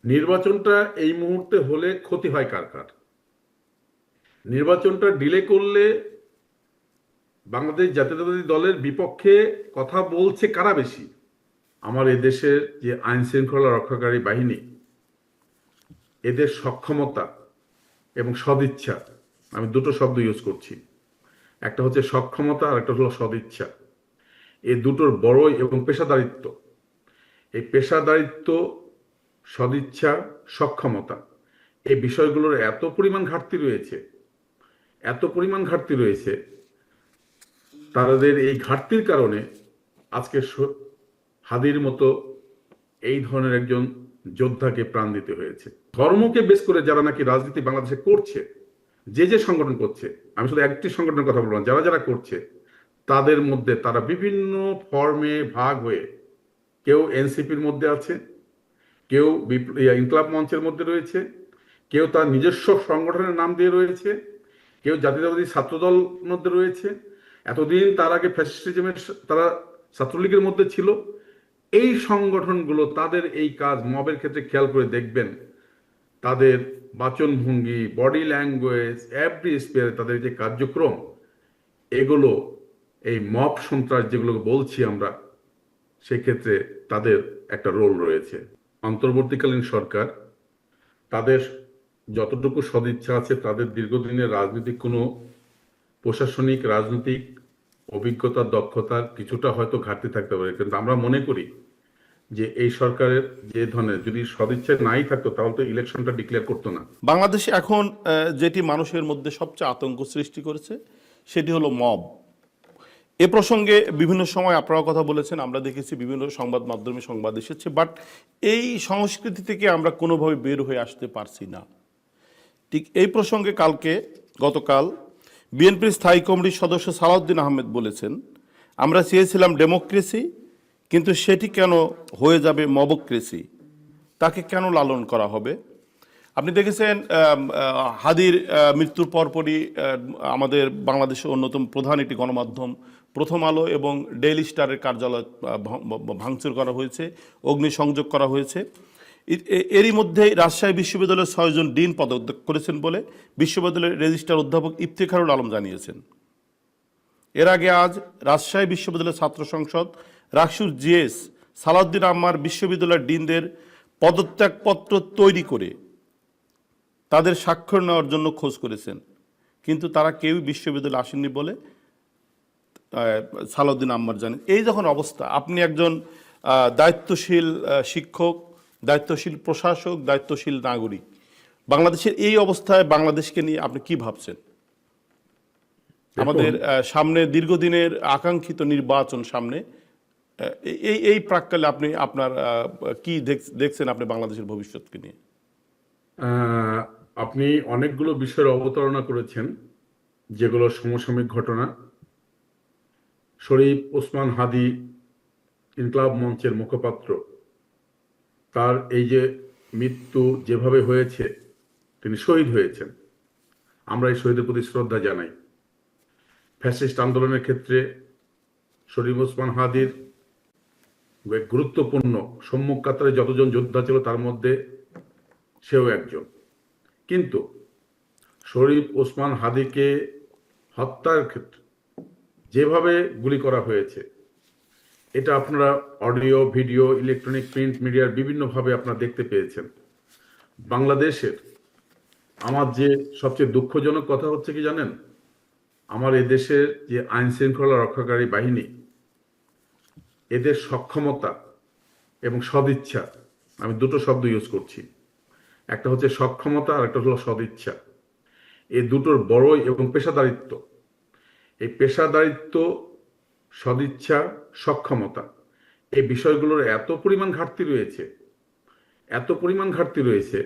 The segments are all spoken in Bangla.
নির্বাচনটা এই মুহূর্তে হলে ক্ষতি হয় কার কার? নির্বাচনটা ডিলে করলে বাংলাদেশ জাতীয়তাবাদী দলের বিপক্ষে কথা বলছে কারা বেশি? আমার এদেশের যে আইন শৃঙ্খলা রক্ষাকারী বাহিনী, এদের সক্ষমতা এবং সদিচ্ছা, আমি দুটো শব্দ ইউজ করছি, একটা হচ্ছে সক্ষমতা আর একটা হলো সদিচ্ছা। এই দুটোর বড় এবং পেশাদারিত্ব, এই পেশাদারিত্ব, সদিচ্ছা, সক্ষমতা, এই বিষয়গুলোর এত পরিমাণ ঘাটতি রয়েছে, এত পরিমাণ ঘাটতি রয়েছে, তাদের এই ঘাটতির কারণে আজকে হাদির মতো এই ধরনের একজন যোদ্ধাকে প্রাণ দিতে হয়েছে। ধর্মকে বেস করে যারা নাকি রাজনীতি বাংলাদেশে করছে, যে যে সংগঠন করছে, আমি শুধু একটি সংগঠনের কথা বললাম, যারা যারা করছে তাদের মধ্যে তারা বিভিন্ন ফর্মে ভাগ হয়ে, কেউ এনসিপির মধ্যে আছে, কেউ ইনকলাব মঞ্চের মধ্যে রয়েছে, কেউ তার নিজস্ব সংগঠনের নাম দিয়ে রয়েছে, কেউ জাতীয়তাবাদী ছাত্রদল মধ্যে রয়েছে। এতদিন তার আগে ফ্যাসিস্টিজমের তারা ছাত্রলীগের মধ্যে ছিল। এই সংগঠনগুলো তাদের এই কাজ মবের ক্ষেত্রে খেয়াল করে দেখবেন, তাদের বাচনভঙ্গি, বডি ল্যাঙ্গুয়েজ, এভরি স্পেয়ারে তাদের যে কার্যক্রম, এগুলো এই মব সন্ত্রাস যেগুলো বলছি আমরা, সেক্ষেত্রে তাদের একটা রোল রয়েছে। অন্তর্বর্তীকালীন সরকার তাদের যতটুকু সদিচ্ছা আছে, তাদের দীর্ঘদিনের রাজনৈতিক কোনো প্রশাসনিক রাজনৈতিক অভিজ্ঞতার দক্ষতার কিছুটা হয়তো ঘাটতি থাকতে পারে, কিন্তু আমরা মনে করি যে এই সরকারের যে ধরনের যদি সদিচ্ছা নাই থাকতো তাহলে তো ইলেকশনটা ডিক্লেয়ার করতো না। বাংলাদেশে এখন যেটি মানুষের মধ্যে সবচেয়ে আতঙ্ক সৃষ্টি করেছে সেটি হলো মব। এ প্রসঙ্গে বিভিন্ন সময় আপনারা কথা বলেছেন, আমরা দেখেছি বিভিন্ন সংবাদ মাধ্যমে সংবাদ এসেছে, বাট এই সংস্কৃতি থেকে আমরা কোনোভাবে বের হয়ে আসতে পারছি না। ঠিক এই প্রসঙ্গে গতকাল বিএনপির স্থায়ী কমিটির সদস্য সালাউদ্দিন আহমেদ বলেছেন, আমরা চেয়েছিলাম ডেমোক্রেসি, কিন্তু সেটি কেন হয়ে যাবে মবক্রেসি? তাকে কেন লালন করা হবে? আপনি দেখেছেন হাদির মৃত্যুর পরপরই আমাদের বাংলাদেশের অন্যতম প্রধান একটি গণমাধ্যম প্রথম আলো এবং ডেইলি স্টারের কার্যালয় ভাঙচুর করা হয়েছে, অগ্নিসংযোগ করা হয়েছে। এরই মধ্যে রাজশাহী বিশ্ববিদ্যালয়ের 6 জন ডিন পদত্যাগ করেছেন বলে বিশ্ববিদ্যালয়ের রেজিস্ট্রার অধ্যাপক ইফতেখারুল আলম জানিয়েছেন। এর আগে আজ রাজশাহী বিশ্ববিদ্যালয়ের ছাত্র সংসদ রাকসুর জিএস সালাউদ্দিন আম্মার বিশ্ববিদ্যালয়ের ডিনদের পদত্যাগপত্র তৈরি করে তাদের স্বাক্ষর নেওয়ার জন্য খোঁজ করেছেন, কিন্তু তারা কেউই বিশ্ববিদ্যালয়ে আসেননি বলে সালাউদ্দিন আম্মার জানেন। এই যখন অবস্থা, আপনি একজন দায়িত্বশীল শিক্ষক, দায়িত্বশীল প্রশাসক, দায়িত্বশীল নাগরিক, বাংলাদেশের এই অবস্থায় বাংলাদেশকে নিয়ে আপনি কি ভাবছেন? আমাদের সামনে দীর্ঘদিনের আকাঙ্ক্ষিত নির্বাচন সামনে, এই প্রাক্কালে আপনি আপনার কি দেখছেন আপনি বাংলাদেশের ভবিষ্যৎকে নিয়ে? আপনি অনেকগুলো বিষয়ের অবতারণা করেছেন যেগুলো সমসাময়িক ঘটনা। শরীফ ওসমান হাদি, ইনকলাব মঞ্চের মুখপাত্র, তার এই যে মৃত্যু যেভাবে হয়েছে, তিনি শহীদ হয়েছেন, আমরা এই শহীদের প্রতি শ্রদ্ধা জানাই। ফ্যাসিস্ট আন্দোলনের ক্ষেত্রে শরীফ ওসমান হাদির গুরুত্বপূর্ণ সম্মুখ কাতারে যতজন যোদ্ধা ছিল তার মধ্যে সেও একজন। কিন্তু শরীফ ওসমান হাদিকে হত্যার ক্ষেত্রে যেভাবে গুলি করা হয়েছে, এটা আপনারা অডিও, ভিডিও, ইলেকট্রনিক, প্রিন্ট মিডিয়ার বিভিন্নভাবে আপনারা দেখতে পেয়েছেন। বাংলাদেশের আমার যে সবচেয়ে দুঃখজনক কথা হচ্ছে কি জানেন, আমার এদেশের যে আইন শৃঙ্খলা রক্ষাকারী বাহিনী, এদের সক্ষমতা এবং সদিচ্ছা, আমি দুটো শব্দ ইউজ করছি, একটা হচ্ছে সক্ষমতা আর একটা হলো সদিচ্ছা। এই দুটোর বড় এবং পেশাদারিত্ব, এই পেশাদারিত্ব, সদিচ্ছা, সক্ষমতা, এই বিষয়গুলোর এত পরিমাণ ঘাটতি রয়েছে, এত পরিমাণ ঘাটতি রয়েছে,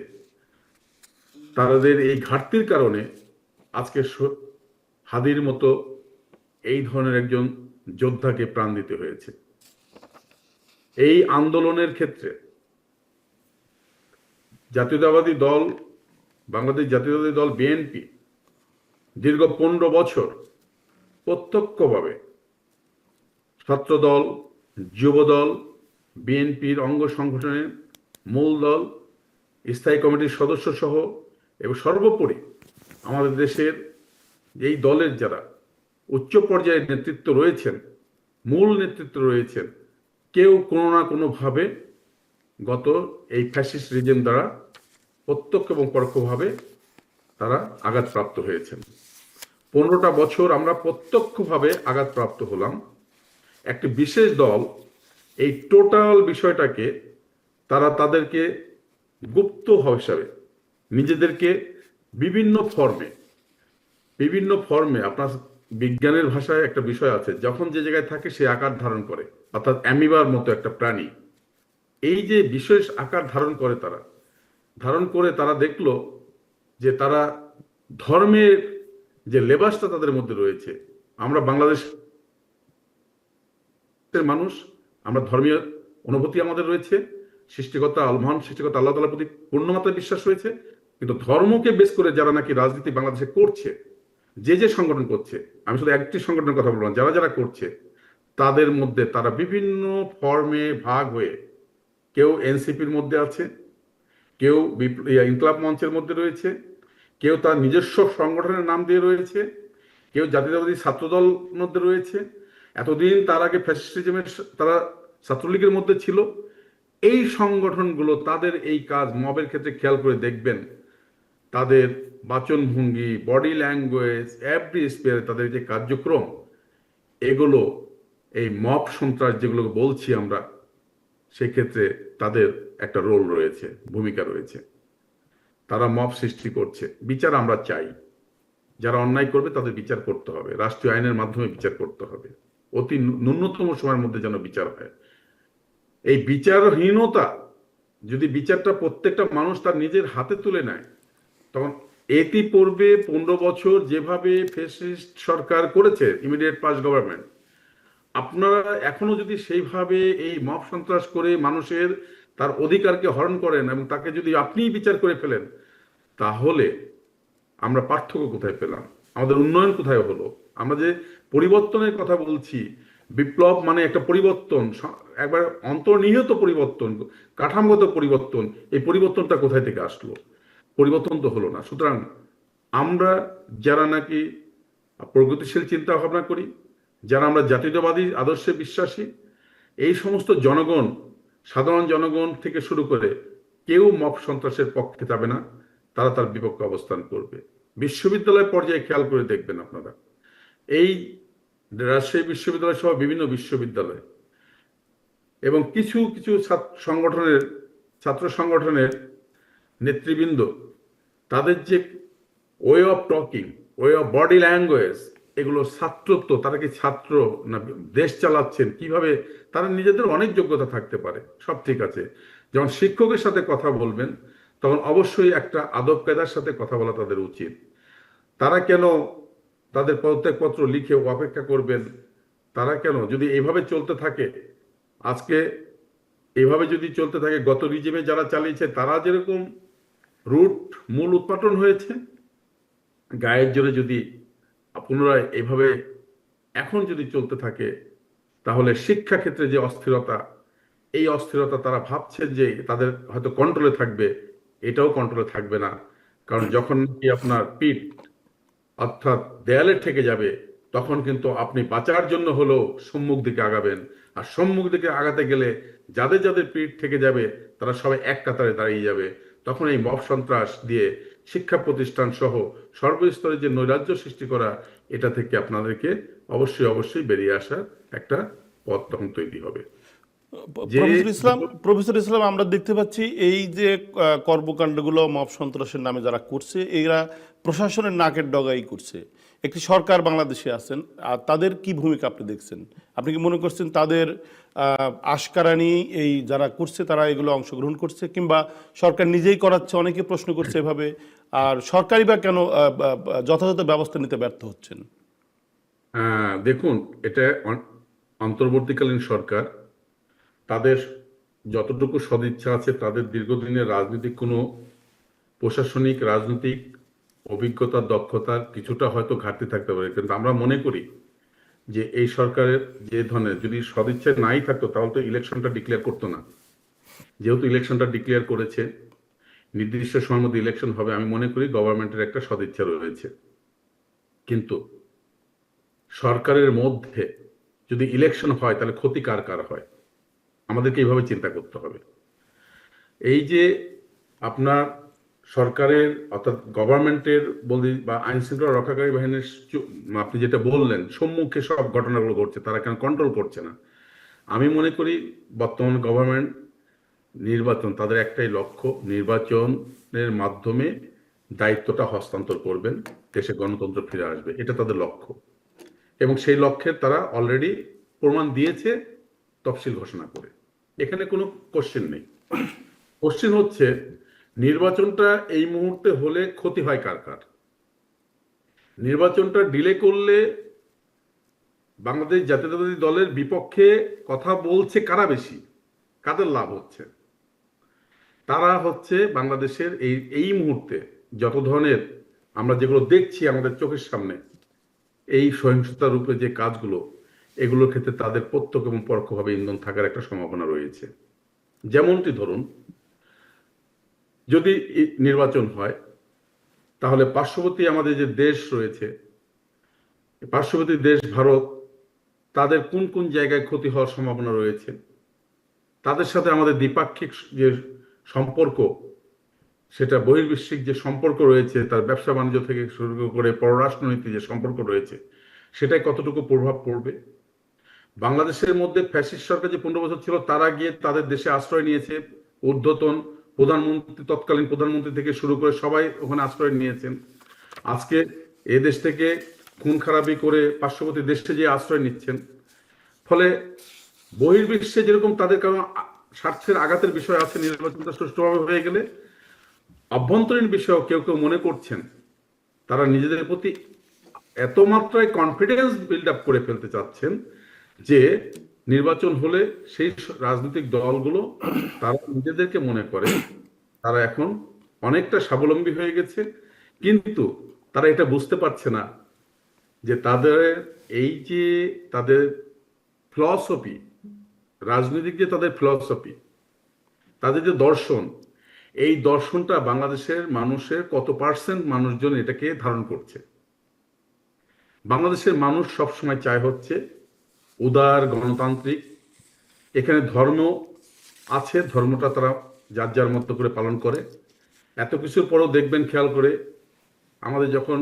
তাদের এই ঘাটতির কারণে আজকে হাদির মতো এই ধরনের একজন যোদ্ধাকে প্রাণ দিতে হয়েছে। এই আন্দোলনের ক্ষেত্রে জাতীয়তাবাদী দল, বাংলাদেশ জাতীয়তাবাদী দল বিএনপি দীর্ঘ 15 বছর প্রত্যক্ষভাবে ছাত্রদল, যুবদল, বিএনপির অঙ্গ সংগঠনের মূল দল স্থায়ী কমিটির সদস্য সহ এবং সর্বোপরি আমাদের দেশের এই দলের যারা উচ্চ পর্যায়ের নেতৃত্ব রয়েছেন, মূল নেতৃত্ব রয়েছেন, কেউ কোনো না কোনোভাবে গত এই ফ্যাসিস্ট রিজিম দ্বারা প্রত্যক্ষ এবং পরোক্ষভাবে তারা আঘাতপ্রাপ্ত হয়েছেন। 15টা বছর আমরা প্রত্যক্ষভাবে আঘাতপ্রাপ্ত হলাম। একটি বিশেষ দল এই টোটাল বিষয়টাকে তাদেরকে গুপ্ত হিসাবে নিজেদেরকে বিভিন্ন ফর্মে আপনার বিজ্ঞানের ভাষায় একটা বিষয় আছে, যখন যে জায়গায় থাকে সে আকার ধারণ করে, অর্থাৎ অ্যামিবার মতো একটা প্রাণী। এই যে বিশেষ আকার ধারণ করে তারা দেখলো যে তারা ধর্মের যে লেবাসটা তাদের মধ্যে রয়েছে, আমরা বাংলাদেশের মানুষ, আমরা ধর্মীয় অনুভূতি আমাদের রয়েছে, মহান সৃষ্টিকর্তা আল্লাহ তাআলার প্রতি পূর্ণমাত্রায় বিশ্বাস রয়েছে, কিন্তু ধর্মকে বেস করে যারা নাকি রাজনীতি বাংলাদেশে করছে, যে সংগঠন করছে, আমি শুধু একটি সংগঠনের কথা বললাম, যারা করছে তাদের মধ্যে তারা বিভিন্ন ফর্মে ভাগ হয়ে, কেউ এনসিপির মধ্যে আছে, কেউ ইনকলাব মঞ্চের মধ্যে রয়েছে, কেউ তার নিজস্ব সংগঠনের নাম দিয়ে রয়েছে, কেউ জাতীয়তাবাদী ছাত্রদল মধ্যে রয়েছে। এতদিন তার আগে ফ্যাসিস্টিজমের তারা ছাত্রলীগের মধ্যে ছিল। এই সংগঠনগুলো তাদের এই কাজ মবের ক্ষেত্রে খেয়াল করে দেখবেন, তাদের বাচনভঙ্গি, বডি ল্যাঙ্গুয়েজ, এভরি স্পেয়ারে তাদের যে কার্যক্রম, এগুলো এই মব সন্ত্রাস যেগুলো বলছি আমরা, সেক্ষেত্রে তাদের একটা রোল রয়েছে, ভূমিকা রয়েছে। তারা মব সৃষ্টি করছে। বিচার আমরা চাই, যারা অন্যায় করবে তাদের বিচার করতে হবে, রাষ্ট্রীয় আইনের মাধ্যমে বিচার করতে হবে, অতি ন্যূনতম সময়ের মধ্যে যেন বিচার হয়। এই বিচারহীনতা, যদি বিচারটা প্রত্যেকটা মানুষ তার নিজের হাতে তুলে নেয়, তখন এটি পূর্বে 15 বছর যেভাবে ফ্যাসিস্ট সরকার করেছে, ইমিডিয়েট পাস গভর্নমেন্ট, আপনারা এখনো যদি সেইভাবে এই মব সন্ত্রাস করে মানুষের তার অধিকারকে হরণ করেন এবং তাকে যদি আপনিই বিচার করে ফেলেন, তাহলে আমরা পার্থক্য কোথায় পেলাম, আমাদের উন্নয়ন কোথায় হলো? আমরা যে পরিবর্তনের কথা বলছি, বিপ্লব মানে একটা পরিবর্তন, একবার অন্তর্নিহিত পরিবর্তন, কাঠামোগত পরিবর্তন, এই পরিবর্তনটা কোথায় থেকে আসলো? পরিবর্তন তো হলো না। সুতরাং আমরা যারা নাকি প্রগতিশীল চিন্তা ভাবনা করি, যারা আমরা জাতীয়তাবাদী আদর্শে বিশ্বাসী, এই সমস্ত জনগণ, সাধারণ জনগণ থেকে শুরু করে কেউ মব সন্ত্রাসের পক্ষে যাবে না, তারা তার বিপক্ষে অবস্থান করবে। বিশ্ববিদ্যালয় পর্যায়ে খেয়াল করে দেখবেন আপনারা, এই রাজশাহী বিশ্ববিদ্যালয় সহ বিভিন্ন বিশ্ববিদ্যালয় এবং কিছু কিছু ছাত্র সংগঠনের নেতৃবৃন্দ, তাদের যে way of talking, way of body language, এগুলো ছাত্রত্ব, তারা কি ছাত্র না দেশ চালাচ্ছেন, কিভাবে তারা নিজেদের অনেক যোগ্যতা থাকতে পারে, সব ঠিক আছে। যখন শিক্ষকের সাথে কথা বলবেন, তখন অবশ্যই একটা আদব কায়দার সাথে কথা বলা তাদের উচিত। তারা কেন তাদের পদত্যাগপত্র লিখে অপেক্ষা করবেন? তারা কেন, যদি এইভাবে চলতে থাকে, আজকে এইভাবে যদি চলতে থাকে, গত রিজিমে যারা চালিয়েছে তারা যেরকম মূল উৎপাটন হয়েছে, গায়ের জোরে যদি পুনরায় এইভাবে এখন যদি চলতে থাকে, তাহলে শিক্ষা ক্ষেত্রে যে অস্থিরতা, এই অস্থিরতা তারা ভাবছেন যে তাদের হয়তো কন্ট্রোলে থাকবে, এটাও কন্ট্রোলে থাকবে না। কারণ যখন কি আপনার পিঠ অর্থাৎ দেয়ালে ঠেকে যাবে, তখন কিন্তু আপনি বাঁচার জন্য হলেও সম্মুখ দিকে আগাবেন। আর সম্মুখ দিকে আগাতে গেলে যাদের যাদের পিঠ থেকে যাবে, তারা সবাই এক কাতারে দাঁড়িয়ে যাবে। তখন এই মব সন্ত্রাস দিয়ে শিক্ষা প্রতিষ্ঠান সহ সর্বস্তরে যে নৈরাজ্য সৃষ্টি করা, এটা থেকে আপনাদেরকে অবশ্যই বেরিয়ে আসার একটা পথ তখন তৈরি হবে। প্রফেসর ইসলাম, আমরা দেখতে পাচ্ছি এই যে কর্মকাণ্ডগুলো মব সন্ত্রাসের নামে যারা করছে, এরা প্রশাসনের নাকের ডগাই করছে। একটি সরকার বাংলাদেশে আছেন, আর তাদের কি ভূমিকা আপনি দেখছেন? আপনি কি মনে করছেন তাদের আশকারানি এই যারা করছে তারা এগুলো অংশগ্রহণ করছে, কিংবা সরকার নিজেই করাচ্ছে? অনেকে প্রশ্ন করছে এভাবে। আর সরকারই বা কেন যথাযথ ব্যবস্থা নিতে ব্যর্থ হচ্ছেন? দেখুন, এটা অন্তর্বর্তীকালীন সরকার, তাদের যতটুকু সদিচ্ছা আছে, তাদের দীর্ঘদিনের প্রশাসনিক রাজনৈতিক অভিজ্ঞতার দক্ষতার কিছুটা হয়তো ঘাটতি থাকতে পারে, কিন্তু আমরা মনে করি যে এই সরকারের যে ধরনের যদি সদিচ্ছা নাই থাকতো, তাহলে তো ইলেকশনটা ডিক্লেয়ার করতো না। যেহেতু ইলেকশনটা ডিক্লেয়ার করেছে, নির্দিষ্ট সময়ের মধ্যে ইলেকশন হবে, আমি মনে করি গভর্নমেন্টের একটা সদিচ্ছা রয়েছে। কিন্তু সরকারের মধ্যে যদি ইলেকশন হয় তাহলে ক্ষতি কার কার হয়, আমাদেরকে এইভাবে চিন্তা করতে হবে। এই যে আপনার সরকারের অর্থাৎ গভর্নমেন্টের বলি বা আইন শৃঙ্খলা রক্ষাকারী বাহিনীর আপনি যেটা বললেন সম্মুখে সব ঘটনাগুলো ঘটছে, তারা কেন কন্ট্রোল করছে না? আমি মনে করি বর্তমান গভর্নমেন্ট নির্বাচন, তাদের একটাই লক্ষ্য, নির্বাচনের মাধ্যমে দায়িত্বটা হস্তান্তর করবেন, দেশে গণতন্ত্র ফিরে আসবে, এটা তাদের লক্ষ্য। এবং সেই লক্ষ্যের তারা অলরেডি প্রমাণ দিয়েছে তফসিল ঘোষণা করে, এখানে কোনো কোশ্চেন নেই। কোশ্চেন হচ্ছে নির্বাচনটা এই মুহূর্তে হলে ক্ষতি হয় কার কার? নির্বাচনটা ডিলে করলে বাংলাদেশ জাতীয়তাবাদী দলের বিপক্ষে কথা বলছে কারা বেশি, কাদের লাভ হচ্ছে? তারা হচ্ছে বাংলাদেশের এই মুহূর্তে যত ধরনের আমরা যেগুলো দেখছি আমাদের চোখের সামনে, এই সহিংসতা রূপে যে কাজগুলো, এগুলোর ক্ষেত্রে তাদের প্রত্যক্ষ এবং পরোক্ষভাবে ইন্ধন থাকার একটা সম্ভাবনা রয়েছে। যেমনটি ধরুন, যদি নির্বাচন হয় তাহলে পার্শ্ববর্তী আমাদের যে দেশ রয়েছে, পার্শ্ববর্তী দেশ ভারত, তাদের কোন কোন জায়গায় ক্ষতি হওয়ার সম্ভাবনা রয়েছে, তাদের সাথে আমাদের দ্বিপাক্ষিক যে সম্পর্ক, সেটা বহির্বিশ্বিক যে সম্পর্ক রয়েছে, তার ব্যবসা বাণিজ্য থেকে শুরু করে পররাষ্ট্রনীতি যে সম্পর্ক রয়েছে, সেটাই কতটুকু প্রভাব পড়বে। বাংলাদেশের মধ্যে ফ্যাসিস্ট সরকার যে 15 বছর ছিল, তারা গিয়ে তাদের দেশে আশ্রয় নিয়েছে, ঊর্ধ্বতন প্রধানমন্ত্রী, তৎকালীন প্রধানমন্ত্রী থেকে শুরু করে সবাই ওখানে আশ্রয় নিয়েছেন। আজকে এ দেশ থেকে খুন খারাপি করে পার্শ্ববর্তী দেশে যে আশ্রয় নিচ্ছেন, ফলে বহির্বিশ্বে যেরকম তাদের কারণ স্বার্থের আঘাতের বিষয় আছে নির্বাচনটা সুষ্ঠুভাবে হয়ে গেলে, অভ্যন্তরীণ বিষয়েও কেউ কেউ মনে করছেন তারা নিজেদের প্রতি এত মাত্রায় কনফিডেন্স বিল্ড আপ করে ফেলতে চাচ্ছেন যে নির্বাচন হলে সেই রাজনৈতিক দলগুলো তারা নিজেদেরকে মনে করে তারা এখন অনেকটা স্বাবলম্বী হয়ে গেছে, কিন্তু তারা এটা বুঝতে পারছে না যে তাদের এই যে তাদের ফিলসফি, রাজনৈতিক যে তাদের ফিলসফি, তাদের যে দর্শন, এই দর্শনটা বাংলাদেশের মানুষের কত পার্সেন্ট মানুষজন এটাকে ধারণ করছে। বাংলাদেশের মানুষ সবসময় চায় হচ্ছে উদার গণতান্ত্রিক, এখানে ধর্ম আছে, ধর্মটা তারা যার যার মতো করে পালন করে। এত কিছুর পরেও দেখবেন খেয়াল করে, আমাদের যখন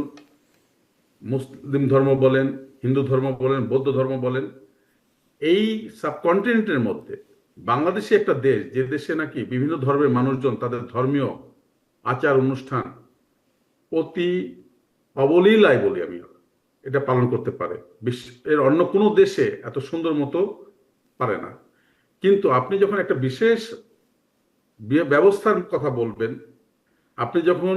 মুসলিম ধর্ম বলেন, হিন্দু ধর্ম বলেন, বৌদ্ধ ধর্ম বলেন, এই সাবকন্টিনেন্টের মধ্যে বাংলাদেশে একটা দেশ, যে দেশে নাকি বিভিন্ন ধর্মের মানুষজন তাদের ধর্মীয় আচার অনুষ্ঠান অতি অবলীলায় বলি আমি, এটা পালন করতে পারে। বিশ্বের অন্য কোনো দেশে এত সুন্দর মতো পারে না। কিন্তু আপনি যখন একটা বিশেষ ব্যবস্থার কথা বলবেন, আপনি যখন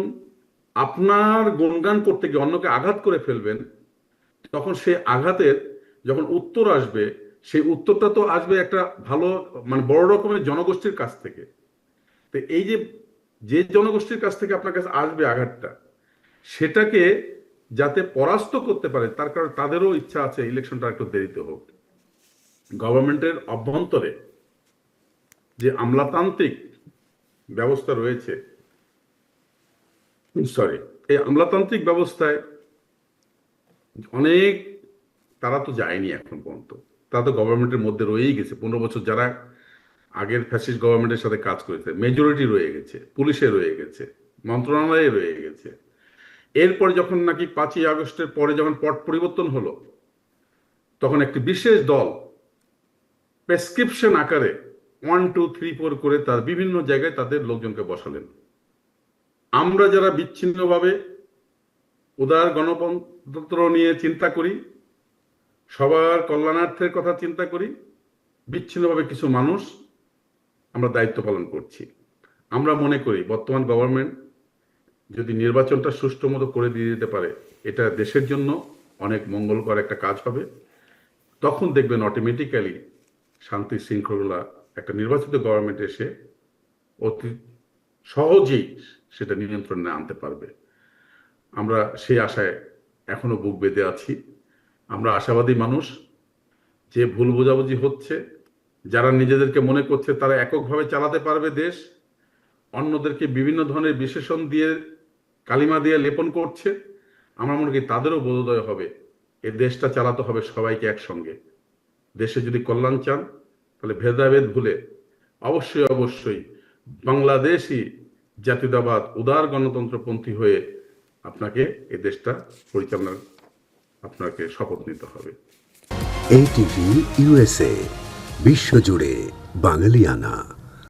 আপনার গুণগান করতে গিয়ে অন্যকে আঘাত করে ফেলবেন, তখন সেই আঘাতের যখন উত্তর আসবে, সেই উত্তরটা তো আসবে একটা ভালো মানে বড় রকমের জনগোষ্ঠীর কাছ থেকে। তো এই যে যে জনগোষ্ঠীর কাছ থেকে আপনার কাছে আসবে আঘাতটা, সেটাকে যাতে পরাস্ত করতে পারে, তার কারণ তাদেরও ইচ্ছা আছে ইলেকশনটা একটু দেরিতে হোক। গভর্নমেন্টের অভ্যন্তরে যে আমলাতান্ত্রিক ব্যবস্থা রয়েছে, সরি, এই আমলাতান্ত্রিক ব্যবস্থায় অনেক, তারা তো যায়নি এখন পর্যন্ত, তারা তো গভর্নমেন্টের মধ্যে রয়েই গেছে। 15 বছর যারা আগের ফ্যাসিস্ট গভর্নমেন্টের সাথে কাজ করেছে, মেজরিটি রয়ে গেছে, পুলিশে রয়ে গেছে, মন্ত্রণালয়ে রয়ে গেছে। এরপরে যখন নাকি 5ই আগস্টের পরে যখন পট পরিবর্তন হলো, তখন একটি বিশেষ দল প্রেসক্রিপশন আকারে 1, 2, 3, 4 করে তার বিভিন্ন জায়গায় তাদের লোকজনকে বসালেন। আমরা যারা বিচ্ছিন্নভাবে উদার গণতন্ত্র নিয়ে চিন্তা করি, সবার কল্যাণার্থের কথা চিন্তা করি, বিচ্ছিন্নভাবে কিছু মানুষ আমরা দায়িত্ব পালন করছি। আমরা মনে করি বর্তমান গভর্নমেন্ট যদি নির্বাচনটা সুষ্ঠু মতো করে দিয়ে দিতে পারে, এটা দেশের জন্য অনেক মঙ্গলকর একটা কাজ হবে। তখন দেখবেন অটোমেটিক্যালি শান্তি শৃঙ্খলা একটা নির্বাচিত গভর্নমেন্ট এসে অতি সহজেই সেটা নিয়ন্ত্রণে আনতে পারবে। আমরা সেই আশায় এখনো বুক বেঁধে আছি। আমরা আশাবাদী মানুষ। যে ভুল বোঝাবুঝি হচ্ছে, যারা নিজেদেরকে মনে করছে তারা এককভাবে চালাতে পারবে দেশ, অন্যদেরকে বিভিন্ন ধরনের বিশেষণ দিয়ে কালিমা দিয়ে লেপন করছে, আমার মনে করি তাদেরও বোধোদয় হবে এই দেশটা চালাতে হবে সবাইকে একসঙ্গে। দেশে যদি কল্যাণ চান তাহলে ভেদাভেদ ভুলে অবশ্যই অবশ্যই বাংলাদেশি জাতীয়তাবাদ উদার গণতন্ত্রপন্থী হয়ে আপনাকে এই দেশটা পরিচালনার আপনাকে শপথ নিতে হবে। ATV USA বিশ্বজুড়ে বাঙালিয়ানা।